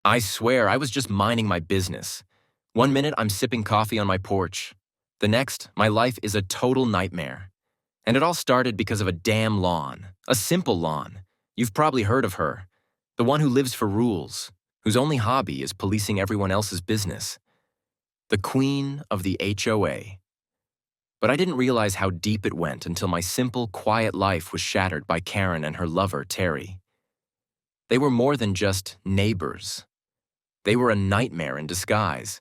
I swear I was just minding my business. One minute I'm sipping coffee on my porch. The next, my life is a total nightmare. And it all started because of a damn lawn. A simple lawn. You've probably heard of her. The one who lives for rules, whose only hobby is policing everyone else's business. The queen of the HOA. But I didn't realize how deep it went until my simple, quiet life was shattered by Karen and her lover, Terry. They were more than just neighbors. They were a nightmare in disguise.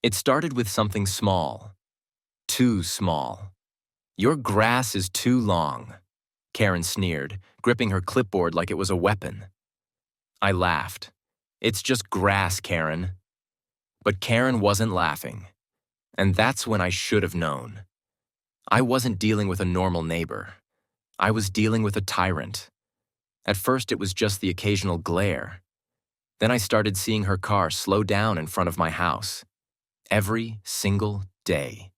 It started with something small. Too small. "Your grass is too long," Karen sneered, gripping her clipboard like it was a weapon. I laughed. "It's just grass, Karen." But Karen wasn't laughing. And that's when I should have known. I wasn't dealing with a normal neighbor. I was dealing with a tyrant. At first, it was just the occasional glare. Then I started seeing her car slow down in front of my house. Every single day.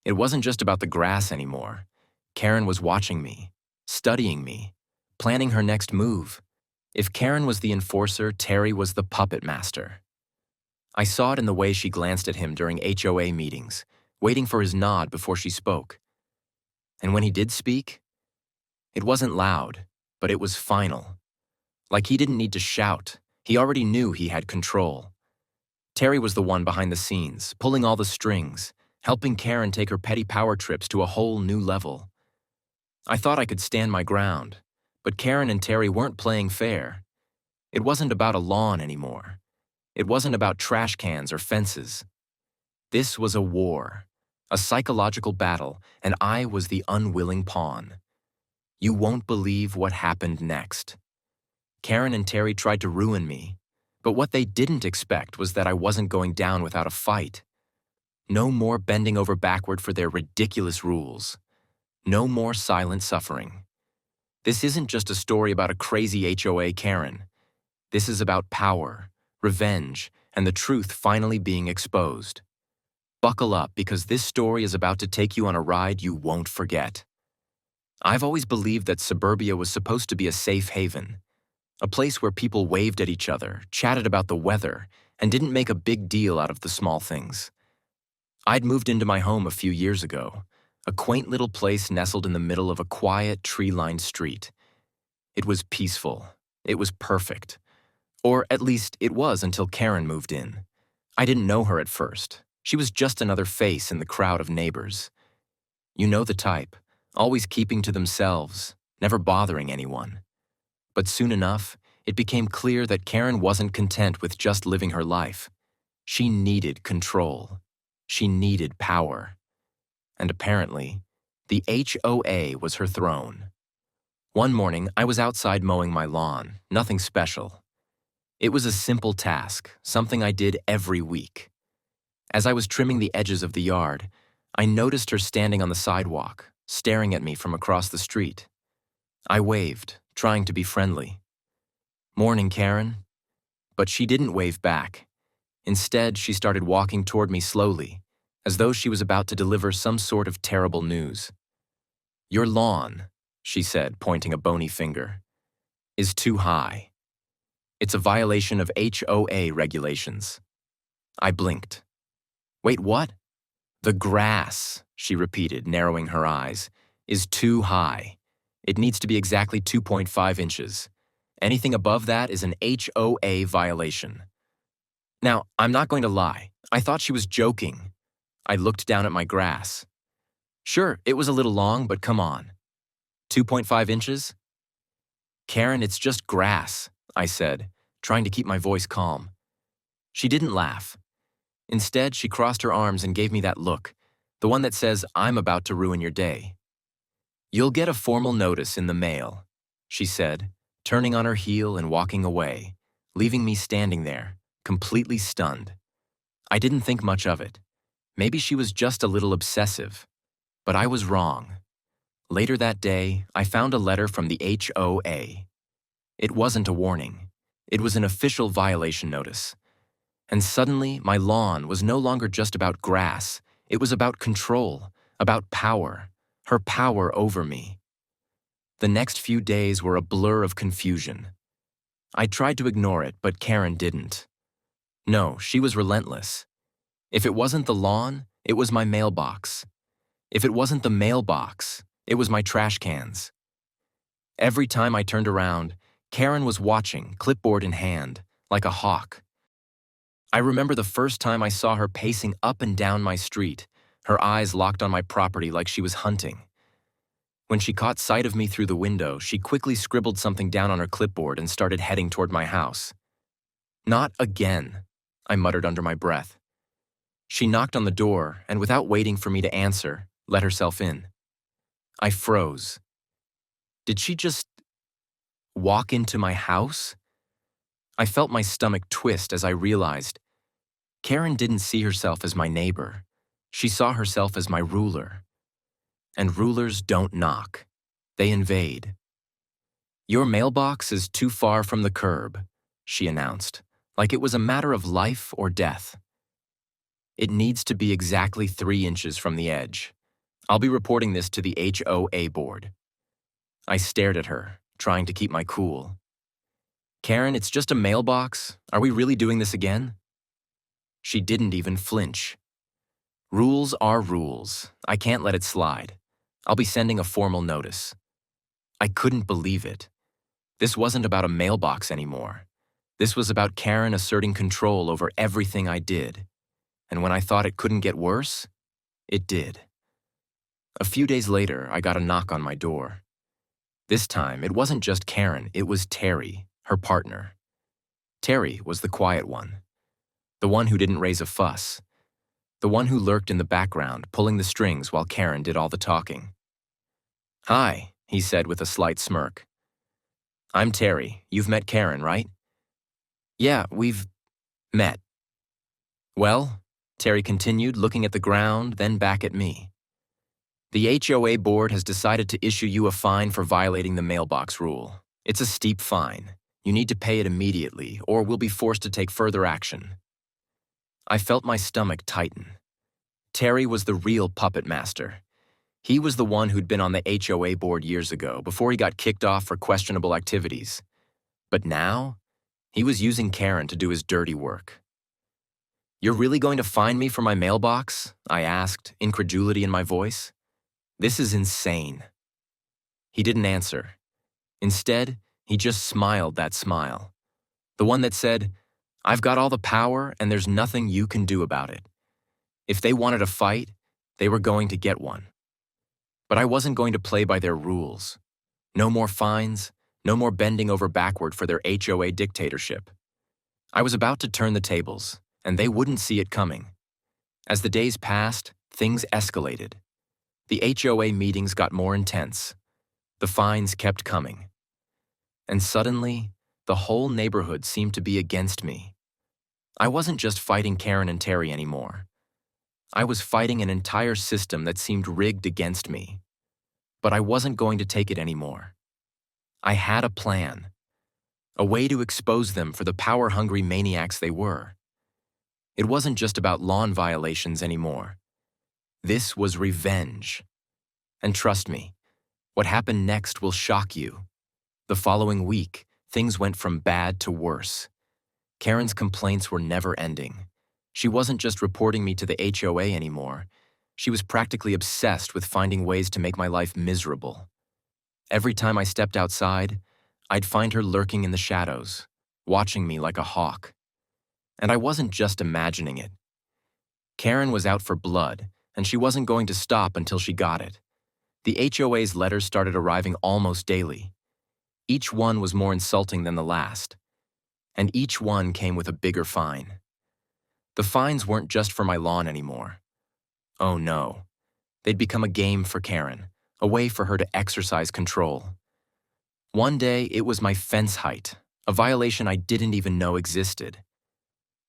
It wasn't just about the grass anymore. Karen was watching me, studying me, planning her next move. If Karen was the enforcer, Terry was the puppet master. I saw it in the way she glanced at him during HOA meetings, waiting for his nod before she spoke. And when he did speak, it wasn't loud, but it was final. Like he didn't need to shout. He already knew he had control. Terry was the one behind the scenes, pulling all the strings, helping Karen take her petty power trips to a whole new level. I thought I could stand my ground, but Karen and Terry weren't playing fair. It wasn't about a lawn anymore. It wasn't about trash cans or fences. This was a war, a psychological battle, and I was the unwilling pawn. You won't believe what happened next. Karen and Terry tried to ruin me, but what they didn't expect was that I wasn't going down without a fight. No more bending over backward for their ridiculous rules. No more silent suffering. This isn't just a story about a crazy HOA Karen. This is about power, revenge, and the truth finally being exposed. Buckle up, because this story is about to take you on a ride you won't forget. I've always believed that suburbia was supposed to be a safe haven, a place where people waved at each other, chatted about the weather, and didn't make a big deal out of the small things. I'd moved into my home a few years ago, a quaint little place nestled in the middle of a quiet, tree-lined street. It was peaceful. It was perfect. Or at least it was until Karen moved in. I didn't know her at first. She was just another face in the crowd of neighbors. You know the type, always keeping to themselves, never bothering anyone. But soon enough, it became clear that Karen wasn't content with just living her life. She needed control. She needed power. And apparently, the HOA was her throne. One morning, I was outside mowing my lawn, nothing special. It was a simple task, something I did every week. As I was trimming the edges of the yard, I noticed her standing on the sidewalk, staring at me from across the street. I waved, trying to be friendly. "Morning, Karen." But she didn't wave back. Instead, she started walking toward me slowly, as though she was about to deliver some sort of terrible news. "Your lawn," she said, pointing a bony finger, "is too high. It's a violation of HOA regulations." I blinked. "Wait, what?" "The grass," she repeated, narrowing her eyes, "is too high. It needs to be exactly 2.5 inches. Anything above that is an HOA violation." Now, I'm not going to lie. I thought she was joking. I looked down at my grass. Sure, it was a little long, but come on. 2.5 inches? "Karen, it's just grass," I said, trying to keep my voice calm. She didn't laugh. Instead, she crossed her arms and gave me that look, the one that says, "I'm about to ruin your day." "You'll get a formal notice in the mail," she said, turning on her heel and walking away, leaving me standing there, completely stunned. I didn't think much of it. Maybe she was just a little obsessive. But I was wrong. Later that day, I found a letter from the HOA. It wasn't a warning. It was an official violation notice. And suddenly, my lawn was no longer just about grass. It was about control, about power, her power over me. The next few days were a blur of confusion. I tried to ignore it, but Karen didn't. No, she was relentless. If it wasn't the lawn, it was my mailbox. If it wasn't the mailbox, it was my trash cans. Every time I turned around, Karen was watching, clipboard in hand, like a hawk. I remember the first time I saw her pacing up and down my street, her eyes locked on my property like she was hunting. When she caught sight of me through the window, she quickly scribbled something down on her clipboard and started heading toward my house. "Not again," I muttered under my breath. She knocked on the door and, without waiting for me to answer, let herself in. I froze. Did she just walk into my house? I felt my stomach twist as I realized Karen didn't see herself as my neighbor. She saw herself as my ruler. And rulers don't knock. They invade. "Your mailbox is too far from the curb," she announced, like it was a matter of life or death. "It needs to be exactly 3 inches from the edge. I'll be reporting this to the HOA board." I stared at her, trying to keep my cool. "Karen, it's just a mailbox. Are we really doing this again?" She didn't even flinch. "Rules are rules. I can't let it slide. I'll be sending a formal notice." I couldn't believe it. This wasn't about a mailbox anymore. This was about Karen asserting control over everything I did. And when I thought it couldn't get worse, it did. A few days later, I got a knock on my door. This time, it wasn't just Karen, it was Terry, her partner. Terry was the quiet one, the one who didn't raise a fuss, the one who lurked in the background, pulling the strings while Karen did all the talking. "Hi," he said with a slight smirk. "I'm Terry. You've met Karen, right?" "Yeah, we've met." "Well," Terry continued, looking at the ground, then back at me. "The HOA board has decided to issue you a fine for violating the mailbox rule. It's a steep fine. You need to pay it immediately, or we'll be forced to take further action." I felt my stomach tighten. Terry was the real puppet master. He was the one who'd been on the HOA board years ago, before he got kicked off for questionable activities. But now, he was using Karen to do his dirty work. "You're really going to fine me for my mailbox?" I asked, incredulity in my voice. "This is insane." He didn't answer. Instead, he just smiled that smile. The one that said, "I've got all the power and there's nothing you can do about it." If they wanted a fight, they were going to get one. But I wasn't going to play by their rules. No more fines, no more bending over backward for their HOA dictatorship. I was about to turn the tables, and they wouldn't see it coming. As the days passed, things escalated. The HOA meetings got more intense. The fines kept coming. And suddenly, the whole neighborhood seemed to be against me. I wasn't just fighting Karen and Terry anymore. I was fighting an entire system that seemed rigged against me. But I wasn't going to take it anymore. I had a plan. A way to expose them for the power-hungry maniacs they were. It wasn't just about lawn violations anymore. This was revenge. And trust me, what happened next will shock you. The following week, things went from bad to worse. Karen's complaints were never ending. She wasn't just reporting me to the HOA anymore. She was practically obsessed with finding ways to make my life miserable. Every time I stepped outside, I'd find her lurking in the shadows, watching me like a hawk. And I wasn't just imagining it. Karen was out for blood, and she wasn't going to stop until she got it. The HOA's letters started arriving almost daily. Each one was more insulting than the last. And each one came with a bigger fine. The fines weren't just for my lawn anymore. Oh no. They'd become a game for Karen, a way for her to exercise control. One day, it was my fence height, a violation I didn't even know existed.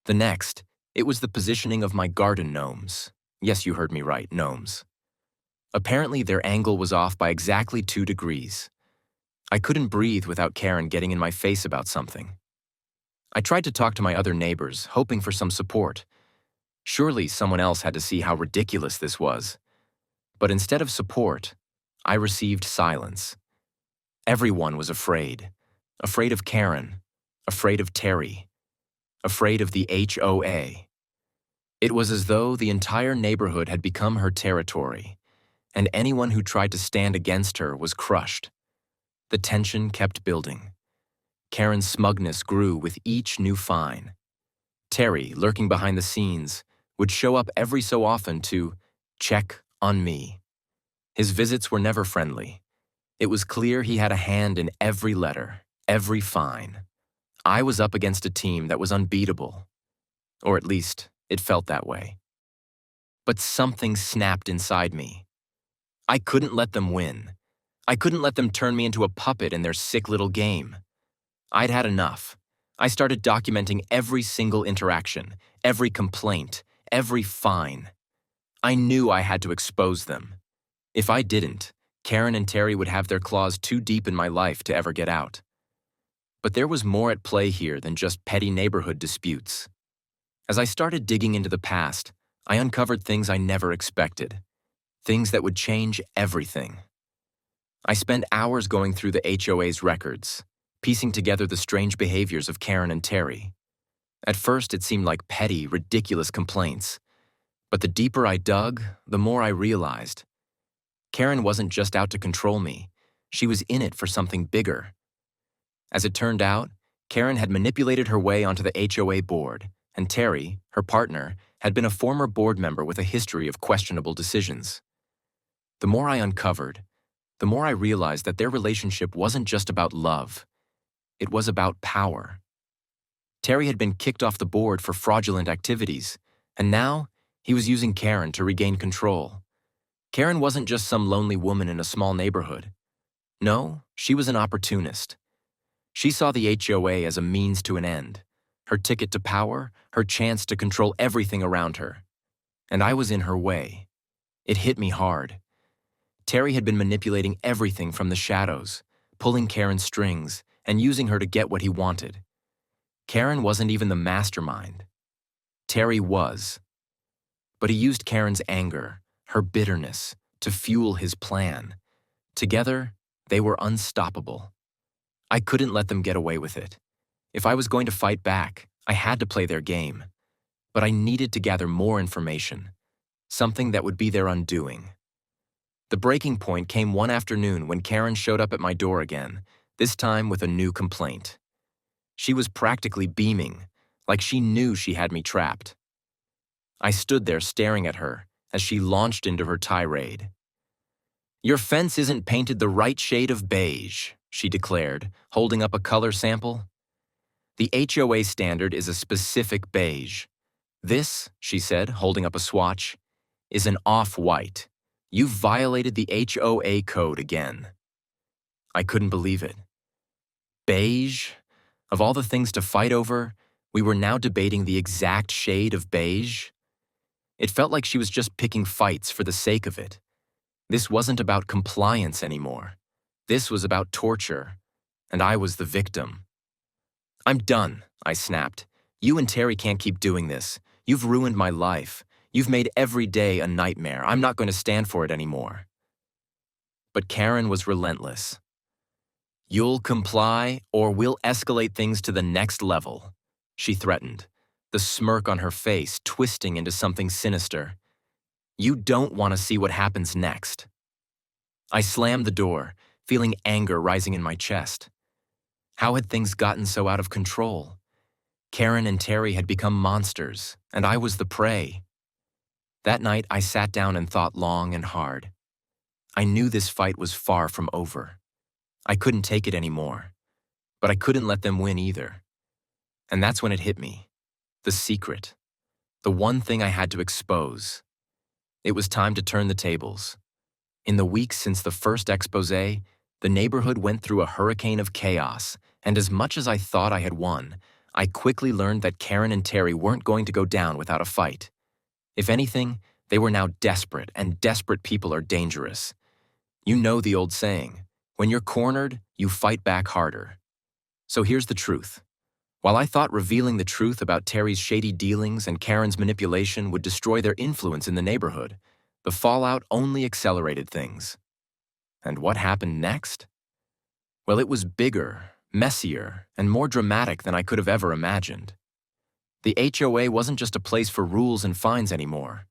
The next, it was the positioning of my garden gnomes. Yes, you heard me right, gnomes. Apparently, their angle was off by exactly 2 degrees. I couldn't breathe without Karen getting in my face about something. I tried to talk to my other neighbors, hoping for some support. Surely someone else had to see how ridiculous this was. But instead of support, I received silence. Everyone was afraid. Afraid of Karen. afraid of Terry, afraid of the HOA. It was as though the entire neighborhood had become her territory, and anyone who tried to stand against her was crushed. The tension kept building. Karen's smugness grew with each new fine. Terry, lurking behind the scenes, would show up every so often to check on me. His visits were never friendly. It was clear he had a hand in every letter, every fine. I was up against a team that was unbeatable. Or at least, it felt that way. But something snapped inside me. I couldn't let them win. I couldn't let them turn me into a puppet in their sick little game. I'd had enough. I started documenting every single interaction, every complaint, every fine. I knew I had to expose them. If I didn't, Karen and Terry would have their claws too deep in my life to ever get out. But there was more at play here than just petty neighborhood disputes. As I started digging into the past, I uncovered things I never expected. Things that would change everything. I spent hours going through the HOA's records, piecing together the strange behaviors of Karen and Terry. At first, it seemed like petty, ridiculous complaints. But the deeper I dug, the more I realized. Karen wasn't just out to control me. She was in it for something bigger. As it turned out, Karen had manipulated her way onto the HOA board, and Terry, her partner, had been a former board member with a history of questionable decisions. The more I uncovered, the more I realized that their relationship wasn't just about love. It was about power. Terry had been kicked off the board for fraudulent activities, and now he was using Karen to regain control. Karen wasn't just some lonely woman in a small neighborhood. No, she was an opportunist. She saw the HOA as a means to an end, her ticket to power, her chance to control everything around her. And I was in her way. It hit me hard. Terry had been manipulating everything from the shadows, pulling Karen's strings, and using her to get what he wanted. Karen wasn't even the mastermind. Terry was. But he used Karen's anger, her bitterness, to fuel his plan. Together, they were unstoppable. I couldn't let them get away with it. If I was going to fight back, I had to play their game. But I needed to gather more information, something that would be their undoing. The breaking point came one afternoon when Karen showed up at my door again, this time with a new complaint. She was practically beaming, like she knew she had me trapped. I stood there staring at her as she launched into her tirade. "Your fence isn't painted the right shade of beige," she declared, holding up a color sample. "The HOA standard is a specific beige. This," she said, holding up a swatch, "is an off-white. You've violated the HOA code again." I couldn't believe it. Beige? Of all the things to fight over, we were now debating the exact shade of beige? It felt like she was just picking fights for the sake of it. This wasn't about compliance anymore. This was about torture, and I was the victim. "I'm done," I snapped. "You and Terry can't keep doing this. You've ruined my life. You've made every day a nightmare. I'm not going to stand for it anymore." But Karen was relentless. "You'll comply, or we'll escalate things to the next level," she threatened, the smirk on her face twisting into something sinister. "You don't want to see what happens next." I slammed the door, feeling anger rising in my chest. How had things gotten so out of control? Karen and Terry had become monsters, and I was the prey. That night, I sat down and thought long and hard. I knew this fight was far from over. I couldn't take it anymore, but I couldn't let them win either. And that's when it hit me. The secret. The one thing I had to expose. It was time to turn the tables. In the weeks since the first expose, the neighborhood went through a hurricane of chaos, and as much as I thought I had won, I quickly learned that Karen and Terry weren't going to go down without a fight. If anything, they were now desperate, and desperate people are dangerous. You know the old saying, when you're cornered, you fight back harder. So here's the truth. While I thought revealing the truth about Terry's shady dealings and Karen's manipulation would destroy their influence in the neighborhood, the fallout only accelerated things. And what happened next? Well, it was bigger, messier, and more dramatic than I could have ever imagined. The HOA wasn't just a place for rules and fines anymore.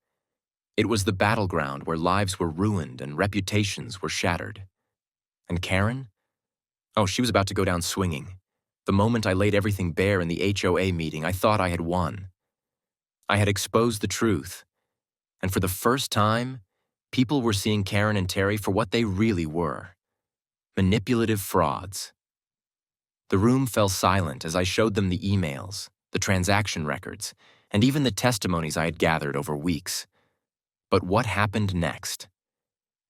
It was the battleground where lives were ruined and reputations were shattered. And Karen? Oh, she was about to go down swinging. The moment I laid everything bare in the HOA meeting, I thought I had won. I had exposed the truth. And for the first time, people were seeing Karen and Terry for what they really were: manipulative frauds. The room fell silent as I showed them the emails, the transaction records, and even the testimonies I had gathered over weeks. But what happened next?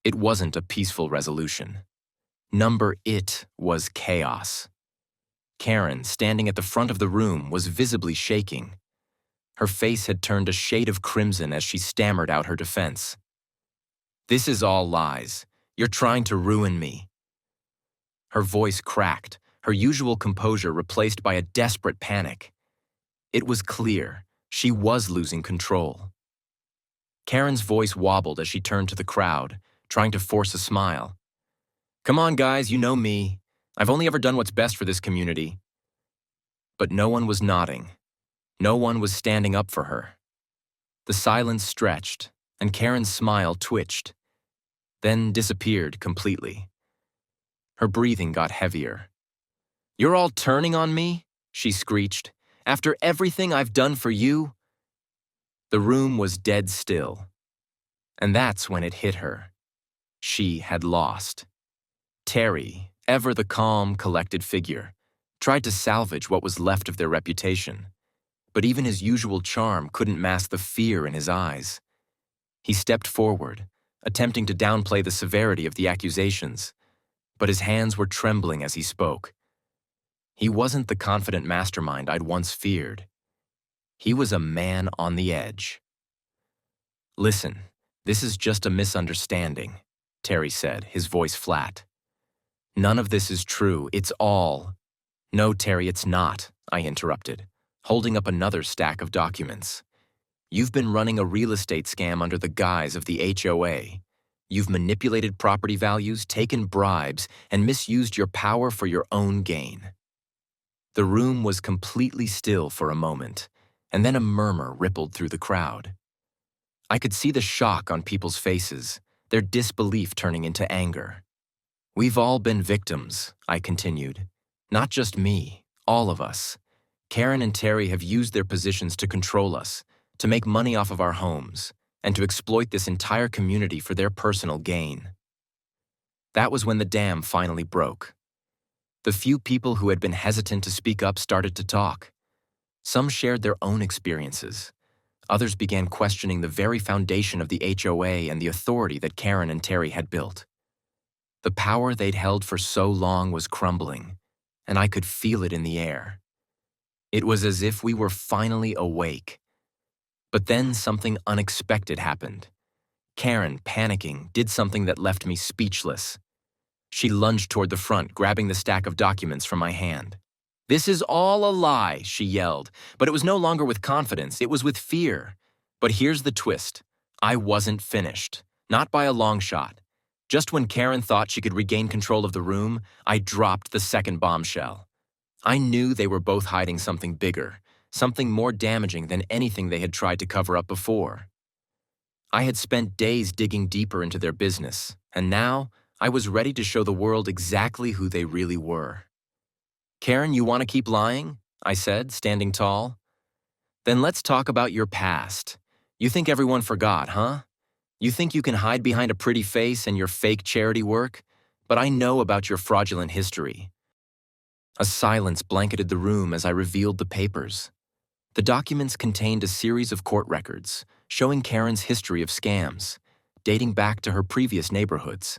It wasn't a peaceful resolution. It was chaos. Karen, standing at the front of the room, was visibly shaking. Her face had turned a shade of crimson as she stammered out her defense. "This is all lies. You're trying to ruin me." Her voice cracked, her usual composure replaced by a desperate panic. It was clear she was losing control. Karen's voice wobbled as she turned to the crowd, trying to force a smile. "Come on, guys, you know me. I've only ever done what's best for this community." But no one was nodding. No one was standing up for her. The silence stretched, and Karen's smile twitched, then disappeared completely. Her breathing got heavier. "You're all turning on me?" she screeched. "After everything I've done for you?" The room was dead still. And that's when it hit her. She had lost. Terry, ever the calm, collected figure, tried to salvage what was left of their reputation. But even his usual charm couldn't mask the fear in his eyes. He stepped forward, attempting to downplay the severity of the accusations, but his hands were trembling as he spoke. He wasn't the confident mastermind I'd once feared. He was a man on the edge. "Listen, this is just a misunderstanding," Terry said, his voice flat. "None of this is true. It's all—" "No, Terry, it's not," I interrupted, holding up another stack of documents. "You've been running a real estate scam under the guise of the HOA. You've manipulated property values, taken bribes, and misused your power for your own gain." The room was completely still for a moment, and then a murmur rippled through the crowd. I could see the shock on people's faces, their disbelief turning into anger. "We've all been victims," I continued. "Not just me, all of us. Karen and Terry have used their positions to control us, to make money off of our homes, and to exploit this entire community for their personal gain." That was when the dam finally broke. The few people who had been hesitant to speak up started to talk. Some shared their own experiences. Others began questioning the very foundation of the HOA and the authority that Karen and Terry had built. The power they'd held for so long was crumbling, and I could feel it in the air. It was as if we were finally awake. But then something unexpected happened. Karen, panicking, did something that left me speechless. She lunged toward the front, grabbing the stack of documents from my hand. "This is all a lie," she yelled, but it was no longer with confidence, it was with fear. But here's the twist. I wasn't finished, not by a long shot. Just when Karen thought she could regain control of the room, I dropped the second bombshell. I knew they were both hiding something bigger, something more damaging than anything they had tried to cover up before. I had spent days digging deeper into their business, and now I was ready to show the world exactly who they really were. "Karen, you want to keep lying?" I said, standing tall. "Then let's talk about your past. You think everyone forgot, huh? You think you can hide behind a pretty face and your fake charity work? But I know about your fraudulent history." A silence blanketed the room as I revealed the papers. The documents contained a series of court records showing Karen's history of scams, dating back to her previous neighborhoods.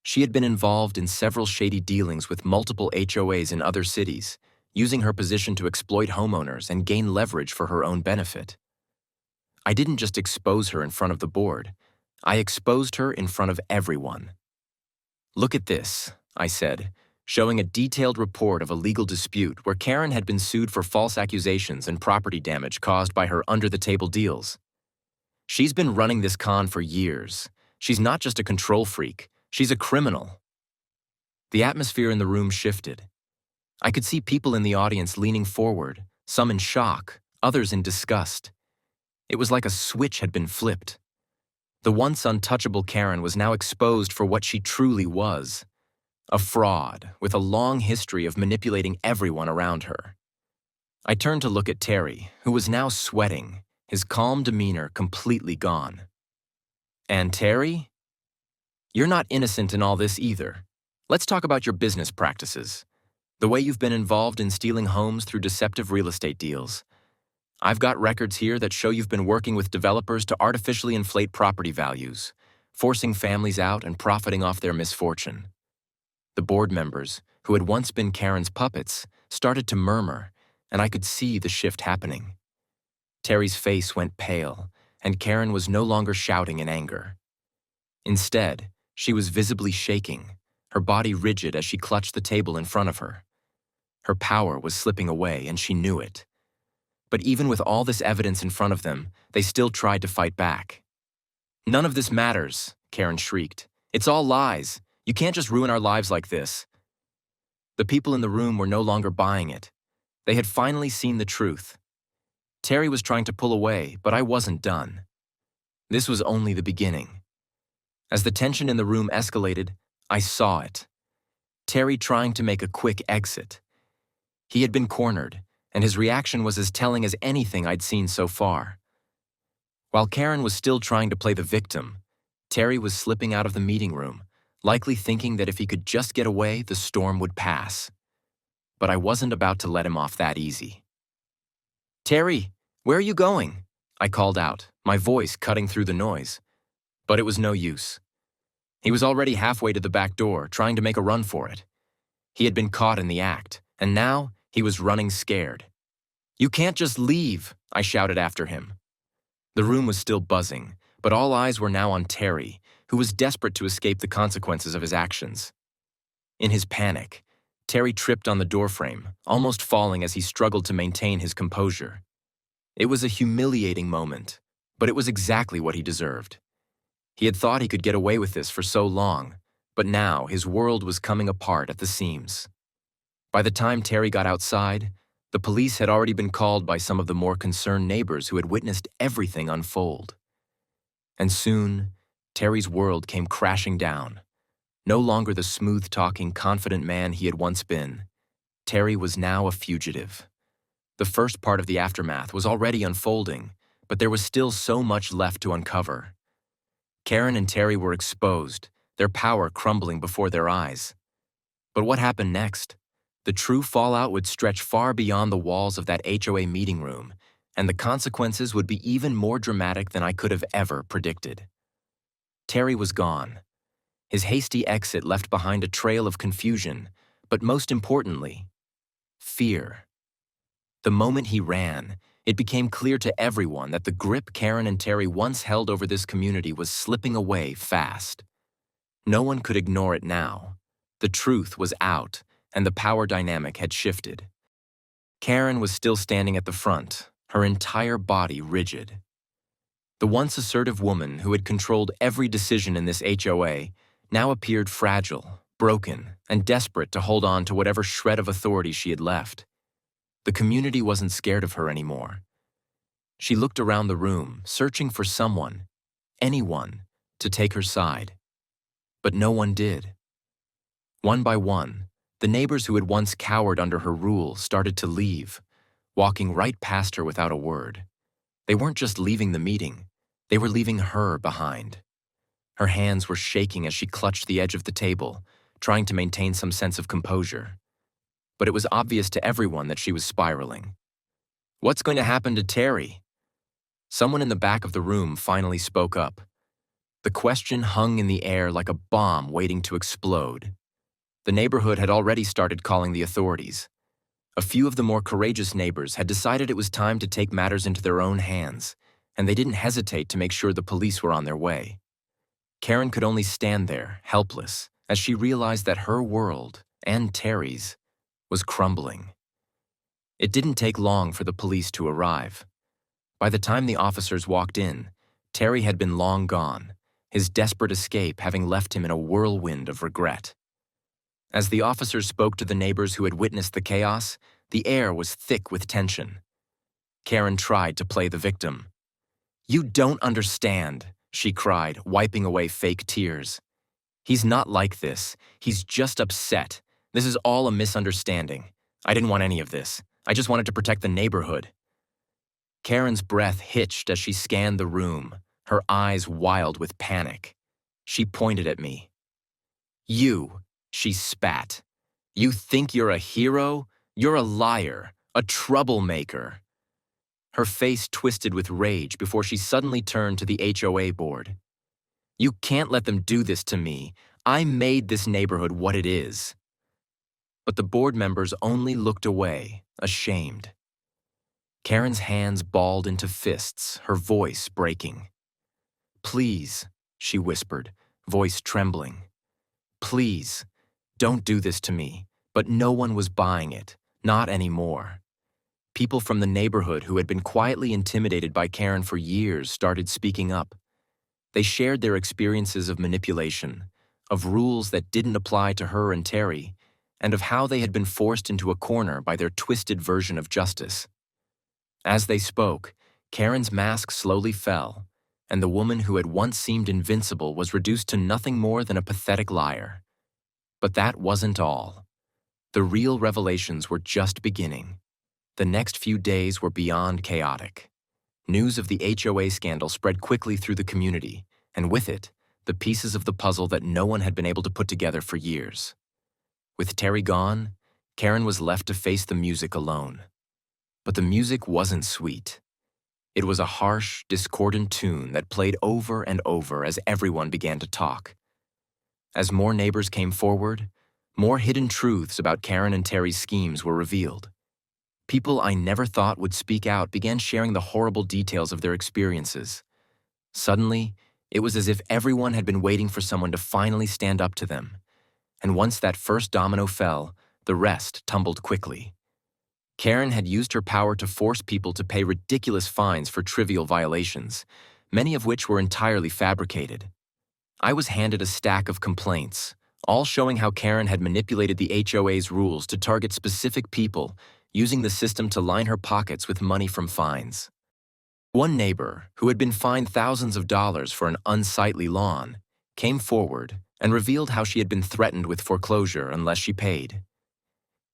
She had been involved in several shady dealings with multiple HOAs in other cities, using her position to exploit homeowners and gain leverage for her own benefit. I didn't just expose her in front of the board. I exposed her in front of everyone. "Look at this," I said, showing a detailed report of a legal dispute where Karen had been sued for false accusations and property damage caused by her under-the-table deals. "She's been running this con for years. She's not just a control freak, she's a criminal." The atmosphere in the room shifted. I could see people in the audience leaning forward, some in shock, others in disgust. It was like a switch had been flipped. The once untouchable Karen was now exposed for what she truly was, a fraud with a long history of manipulating everyone around her. I turned to look at Terry, who was now sweating, his calm demeanor completely gone. And Terry? You're not innocent in all this either. Let's talk about your business practices. The way you've been involved in stealing homes through deceptive real estate deals. I've got records here that show you've been working with developers to artificially inflate property values, forcing families out and profiting off their misfortune. The board members, who had once been Karen's puppets, started to murmur, and I could see the shift happening. Terry's face went pale, and Karen was no longer shouting in anger. Instead, she was visibly shaking, her body rigid as she clutched the table in front of her. Her power was slipping away, and she knew it. But even with all this evidence in front of them, they still tried to fight back. "None of this matters," Karen shrieked. "It's all lies. You can't just ruin our lives like this." The people in the room were no longer buying it. They had finally seen the truth. Terry was trying to pull away, but I wasn't done. This was only the beginning. As the tension in the room escalated, I saw it. Terry trying to make a quick exit. He had been cornered, and his reaction was as telling as anything I'd seen so far. While Karen was still trying to play the victim, Terry was slipping out of the meeting room, likely thinking that if he could just get away, the storm would pass. But I wasn't about to let him off that easy. "Terry, where are you going?" I called out, my voice cutting through the noise. But it was no use. He was already halfway to the back door, trying to make a run for it. He had been caught in the act, and now he was running scared. "You can't just leave," I shouted after him. The room was still buzzing, but all eyes were now on Terry, who was desperate to escape the consequences of his actions. In his panic, Terry tripped on the doorframe, almost falling as he struggled to maintain his composure. It was a humiliating moment, but it was exactly what he deserved. He had thought he could get away with this for so long, but now his world was coming apart at the seams. By the time Terry got outside, the police had already been called by some of the more concerned neighbors who had witnessed everything unfold. And soon, Terry's world came crashing down. No longer the smooth-talking, confident man he had once been, Terry was now a fugitive. The first part of the aftermath was already unfolding, but there was still so much left to uncover. Karen and Terry were exposed, their power crumbling before their eyes. But what happened next? The true fallout would stretch far beyond the walls of that HOA meeting room, and the consequences would be even more dramatic than I could have ever predicted. Terry was gone. His hasty exit left behind a trail of confusion, but most importantly, fear. The moment he ran, it became clear to everyone that the grip Karen and Terry once held over this community was slipping away fast. No one could ignore it now. The truth was out, and the power dynamic had shifted. Karen was still standing at the front, her entire body rigid. The once assertive woman who had controlled every decision in this HOA now appeared fragile, broken, and desperate to hold on to whatever shred of authority she had left. The community wasn't scared of her anymore. She looked around the room, searching for someone, anyone, to take her side. But no one did. One by one, the neighbors who had once cowered under her rule started to leave, walking right past her without a word. They weren't just leaving the meeting, they were leaving her behind. Her hands were shaking as she clutched the edge of the table, trying to maintain some sense of composure. But it was obvious to everyone that she was spiraling. "What's going to happen to Terry?" Someone in the back of the room finally spoke up. The question hung in the air like a bomb waiting to explode. The neighborhood had already started calling the authorities. A few of the more courageous neighbors had decided it was time to take matters into their own hands, and they didn't hesitate to make sure the police were on their way. Karen could only stand there, helpless, as she realized that her world, and Terry's, was crumbling. It didn't take long for the police to arrive. By the time the officers walked in, Terry had been long gone, his desperate escape having left him in a whirlwind of regret. As the officers spoke to the neighbors who had witnessed the chaos, the air was thick with tension. Karen tried to play the victim. "You don't understand," she cried, wiping away fake tears. "He's not like this. He's just upset. This is all a misunderstanding. I didn't want any of this. I just wanted to protect the neighborhood." Karen's breath hitched as she scanned the room, her eyes wild with panic. She pointed at me. "You," she spat. "You think you're a hero? You're a liar, a troublemaker." Her face twisted with rage before she suddenly turned to the HOA board. "You can't let them do this to me. I made this neighborhood what it is." But the board members only looked away, ashamed. Karen's hands balled into fists, her voice breaking. "Please," she whispered, voice trembling. "Please, don't do this to me." But no one was buying it, not anymore. People from the neighborhood who had been quietly intimidated by Karen for years started speaking up. They shared their experiences of manipulation, of rules that didn't apply to her and Terry, and of how they had been forced into a corner by their twisted version of justice. As they spoke, Karen's mask slowly fell, and the woman who had once seemed invincible was reduced to nothing more than a pathetic liar. But that wasn't all. The real revelations were just beginning. The next few days were beyond chaotic. News of the HOA scandal spread quickly through the community, and with it, the pieces of the puzzle that no one had been able to put together for years. With Terry gone, Karen was left to face the music alone. But the music wasn't sweet. It was a harsh, discordant tune that played over and over as everyone began to talk. As more neighbors came forward, more hidden truths about Karen and Terry's schemes were revealed. People I never thought would speak out began sharing the horrible details of their experiences. Suddenly, it was as if everyone had been waiting for someone to finally stand up to them. And once that first domino fell, the rest tumbled quickly. Karen had used her power to force people to pay ridiculous fines for trivial violations, many of which were entirely fabricated. I was handed a stack of complaints, all showing how Karen had manipulated the HOA's rules to target specific people, using the system to line her pockets with money from fines. One neighbor, who had been fined thousands of dollars for an unsightly lawn, came forward and revealed how she had been threatened with foreclosure unless she paid.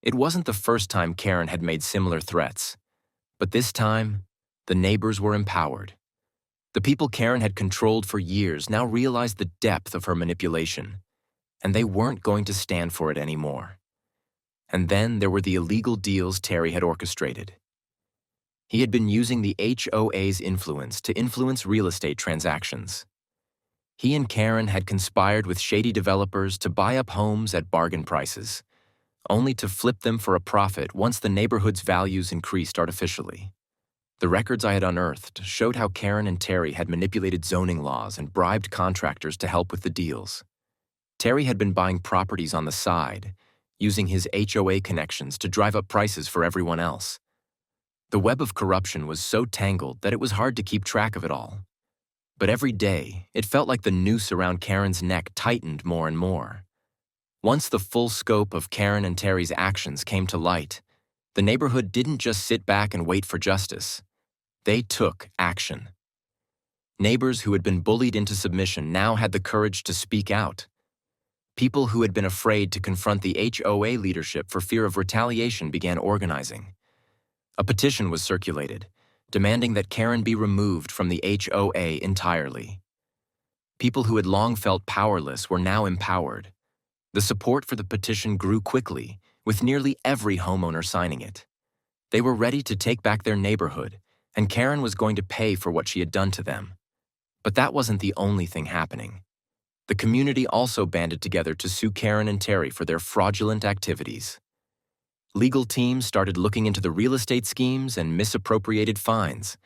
It wasn't the first time Karen had made similar threats, but this time, the neighbors were empowered. The people Karen had controlled for years now realized the depth of her manipulation, and they weren't going to stand for it anymore. And then there were the illegal deals Terry had orchestrated. He had been using the HOA's influence to influence real estate transactions. He and Karen had conspired with shady developers to buy up homes at bargain prices, only to flip them for a profit once the neighborhood's values increased artificially. The records I had unearthed showed how Karen and Terry had manipulated zoning laws and bribed contractors to help with the deals. Terry had been buying properties on the side, using his HOA connections to drive up prices for everyone else. The web of corruption was so tangled that it was hard to keep track of it all. But every day, it felt like the noose around Karen's neck tightened more and more. Once the full scope of Karen and Terry's actions came to light, the neighborhood didn't just sit back and wait for justice. They took action. Neighbors who had been bullied into submission now had the courage to speak out. People who had been afraid to confront the HOA leadership for fear of retaliation began organizing. A petition was circulated, demanding that Karen be removed from the HOA entirely. People who had long felt powerless were now empowered. The support for the petition grew quickly, with nearly every homeowner signing it. They were ready to take back their neighborhood, and Karen was going to pay for what she had done to them. But that wasn't the only thing happening. The community also banded together to sue Karen and Terry for their fraudulent activities. Legal teams started looking into the real estate schemes and misappropriated fines,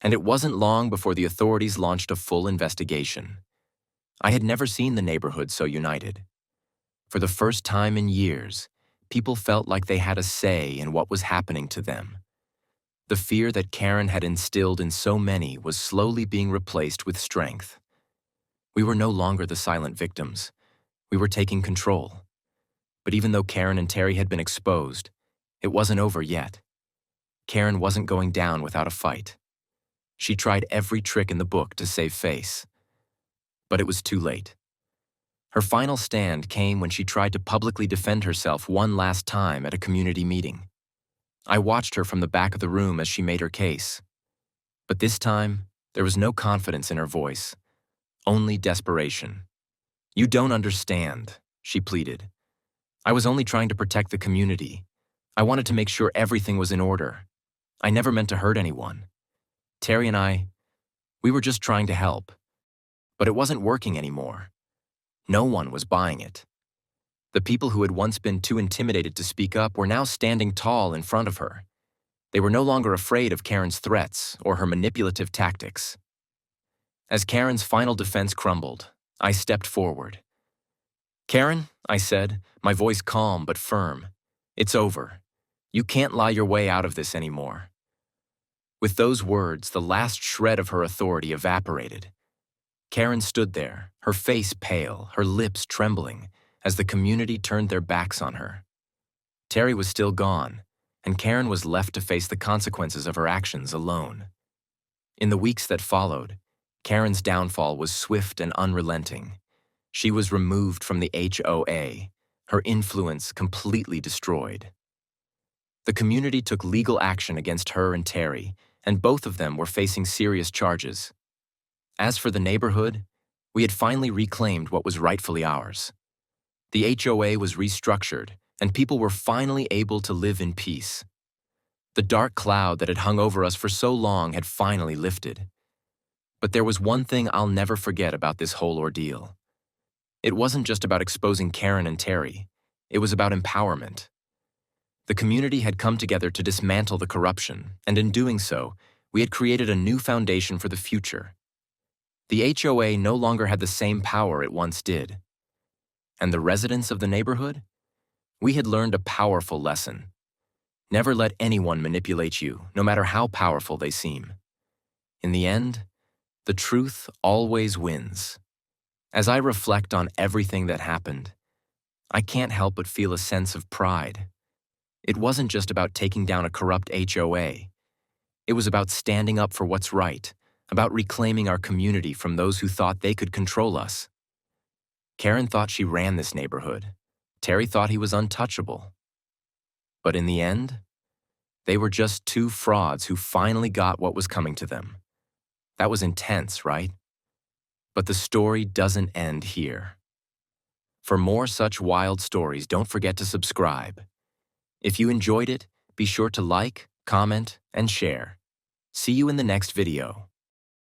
and it wasn't long before the authorities launched a full investigation. I had never seen the neighborhood so united. For the first time in years, people felt like they had a say in what was happening to them. The fear that Karen had instilled in so many was slowly being replaced with strength. We were no longer the silent victims. We were taking control. But even though Karen and Terry had been exposed, it wasn't over yet. Karen wasn't going down without a fight. She tried every trick in the book to save face. But it was too late. Her final stand came when she tried to publicly defend herself one last time at a community meeting. I watched her from the back of the room as she made her case. But this time, there was no confidence in her voice, only desperation. "You don't understand," she pleaded. "I was only trying to protect the community. I wanted to make sure everything was in order. I never meant to hurt anyone. Terry and we were just trying to help. But it wasn't working anymore. No one was buying it. The people who had once been too intimidated to speak up were now standing tall in front of her. They were no longer afraid of Karen's threats or her manipulative tactics. As Karen's final defense crumbled, I stepped forward. "Karen," I said, my voice calm but firm, "it's over. You can't lie your way out of this anymore." With those words, the last shred of her authority evaporated. Karen stood there, her face pale, her lips trembling, as the community turned their backs on her. Terry was still gone, and Karen was left to face the consequences of her actions alone. In the weeks that followed, Karen's downfall was swift and unrelenting. She was removed from the HOA, her influence completely destroyed. The community took legal action against her and Terry, and both of them were facing serious charges. As for the neighborhood, we had finally reclaimed what was rightfully ours. The HOA was restructured, and people were finally able to live in peace. The dark cloud that had hung over us for so long had finally lifted. But there was one thing I'll never forget about this whole ordeal. It wasn't just about exposing Karen and Terry. It was about empowerment. The community had come together to dismantle the corruption, and in doing so, we had created a new foundation for the future. The HOA no longer had the same power it once did. And the residents of the neighborhood? We had learned a powerful lesson. Never let anyone manipulate you, no matter how powerful they seem. In the end, the truth always wins. As I reflect on everything that happened, I can't help but feel a sense of pride. It wasn't just about taking down a corrupt HOA. It was about standing up for what's right, about reclaiming our community from those who thought they could control us. Karen thought she ran this neighborhood. Terry thought he was untouchable. But in the end, they were just two frauds who finally got what was coming to them. That was intense, right? But the story doesn't end here. For more such wild stories, don't forget to subscribe. If you enjoyed it, be sure to like, comment, and share. See you in the next video.